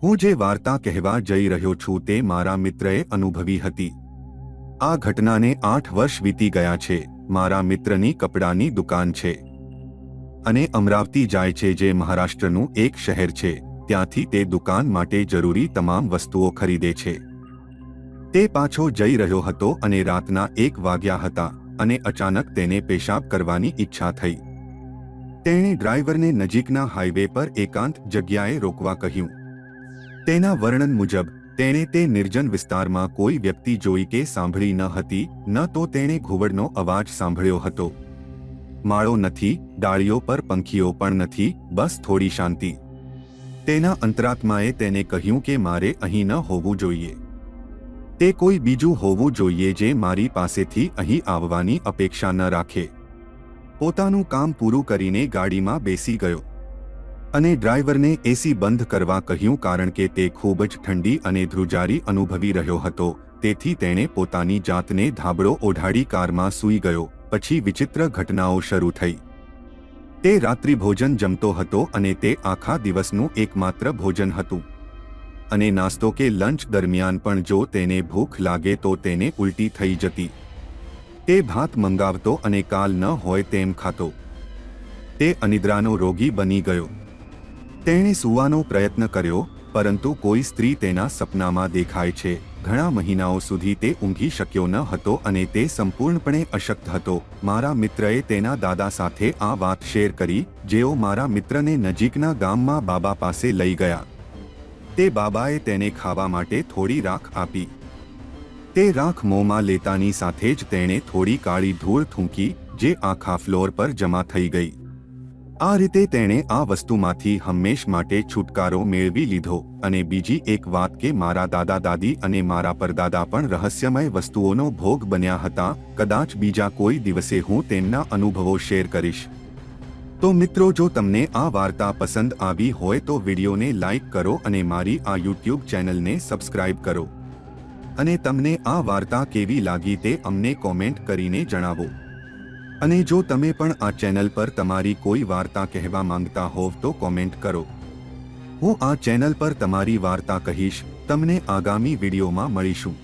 હું જે વાર્તા કહેવા જઈ રહ્યો છું તે મારા મિત્રએ અનુભવી હતી। આ ઘટનાને 8 વર્ષ વીતી ગયા છે। મારા મિત્રની કપડાની દુકાન છે અને અમરાવતી જાય છે, જે મહારાષ્ટ્રનું એક શહેર છે। ત્યાંથી તે દુકાન માટે જરૂરી તમામ વસ્તુઓ ખરીદે છે। તે પાછો જઈ રહ્યો હતો અને રાતના 1 વાગ્યા હતા અને અચાનક તેને પેશાબ કરવાની ઈચ્છા થઈ। તેણે ડ્રાઈવરને નજીકના હાઈવે પર એકાંત જગ્યાએ રોકવા કહ્યું। તેના વર્ણન મુજબ તેણે તે નિર્જન વિસ્તારમાં કોઈ વ્યક્તિ જોઈ કે સાંભળી ન હતી, ન તો તેણે ઘુવડનો અવાજ સાંભળ્યો હતો। માળો નથી, ડાળીઓ પર પંખીઓ પણ નથી, બસ થોડી શાંતિ। તેના અંતરાત્માએ તેને કહ્યું કે મારે અહીં ન હોવું જોઈએ। તે કોઈ બીજું હોવું જોઈએ જે મારી પાસેથી અહીં આવવાની અપેક્ષા ન રાખે। પોતાનું કામ પૂરું કરીને ગાડીમાં બેસી ગયો અને ડ્રાઈવરને એસી બંધ કરવા કહ્યું, કારણ કે તે ખૂબ જ ઠંડી અને ધ્રુજારી અનુભવી રહ્યો હતો। તેથી તેણે પોતાની જાતને ધાબળો ઓઢાડી કારમાં સૂઈ ગયો। પછી વિચિત્ર ઘટનાઓ શરૂ થઈ। તે રાત્રિભોજન જમતો હતો અને તે આખા દિવસનું એકમાત્ર ભોજન હતું અને નાસ્તો કે લંચ દરમિયાન પણ જો તેને ભૂખ લાગે તો તેને ઉલટી થઈ જતી। તે ભાત મંગાવતો અને કાલ ન હોય તેમ ખાતો। તે અનિદ્રાનો રોગી બની ગયો। તેણે સૂવાનો પ્રયત્ન કર્યો, પરંતુ કોઈ સ્ત્રી તેના સપનામાં દેખાય છે। ઘણા મહિનાઓ સુધી તે ઊંઘી શક્યો ન હતો અને તે સંપૂર્ણપણે અશક્ત હતો। મારા મિત્રએ તેના દાદા સાથે આ વાત શેર કરી, જેઓ મારા મિત્રને નજીકના ગામમાં બાબા પાસે લઈ ગયા। તે બાબાએ તેને ખાવા માટે થોડી રાખ આપી। તે રાખ મોંમાં લેતાની સાથે જ તેણે થોડી કાળી ધૂળ થૂંકી, જે આખા ફ્લોર પર જમા થઈ ગઈ। આ રીતે તેણે આ વસ્તુમાંથી હંમેશ માટે છુટકારો મેળવી લીધો। અને બીજી એક વાત કે મારા દાદા દાદી અને મારા પરદાદા પણ રહસ્યમય વસ્તુઓનો ભોગ બન્યા હતા। કદાચ બીજા કોઈ દિવસે હું તેમના અનુભવો શેર કરીશ। તો મિત્રો, જો તમને આ વાર્તા પસંદ આવી હોય તો વિડીયોને લાઈક કરો અને મારી આ યુટ્યુબ ચેનલને સબસ્ક્રાઇબ કરો અને તમને આ વાર્તા કેવી લાગી તે અમને કોમેન્ટ કરીને જણાવો। અને જો તમે પણ આ ચેનલ પર તમારી કોઈ વાર્તા કહેવા માંગતા હોવ તો કોમેન્ટ કરો। હું આ ચેનલ પર તમારી વાર્તા કહીશ। તમને આગામી વિડીયોમાં મળીશું।